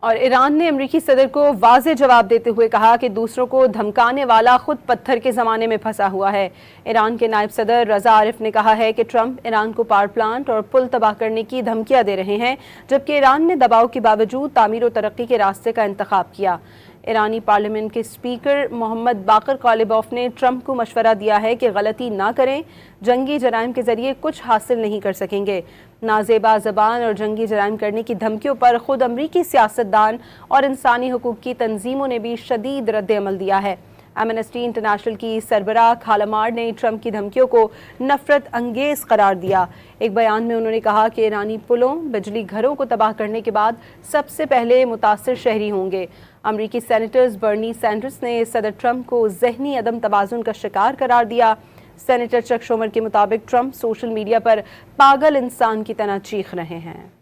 اور ایران نے امریکی صدر کو واضح جواب دیتے ہوئے کہا کہ دوسروں کو دھمکانے والا خود پتھر کے زمانے میں پھنسا ہوا ہے۔ ایران کے نائب صدر رضا عارف نے کہا ہے کہ ٹرمپ ایران کو پاور پلانٹ اور پل تباہ کرنے کی دھمکیاں دے رہے ہیں، جبکہ ایران نے دباؤ کے باوجود تعمیر و ترقی کے راستے کا انتخاب کیا۔ ایرانی پارلیمنٹ کے اسپیکر محمد باقر قالباف نے ٹرمپ کو مشورہ دیا ہے کہ غلطی نہ کریں، جنگی جرائم کے ذریعے کچھ حاصل نہیں کر سکیں گے۔ نازیبا زبان اور جنگی جرائم کرنے کی دھمکیوں پر خود امریکی سیاستدان اور انسانی حقوق کی تنظیموں نے بھی شدید رد عمل دیا ہے۔ ایمنسٹی انٹرنیشنل کی سربراہ خالمار نے ٹرمپ کی دھمکیوں کو نفرت انگیز قرار دیا۔ ایک بیان میں انہوں نے کہا کہ ایرانی پلوں، بجلی گھروں کو تباہ کرنے کے بعد سب سے پہلے متاثر شہری ہوں گے۔ امریکی سینیٹر برنی سینڈرز نے صدر ٹرمپ کو ذہنی عدم توازن کا شکار قرار دیا۔ سینیٹر چک شومر کے مطابق ٹرمپ سوشل میڈیا پر پاگل انسان کی طرح چیخ رہے ہیں۔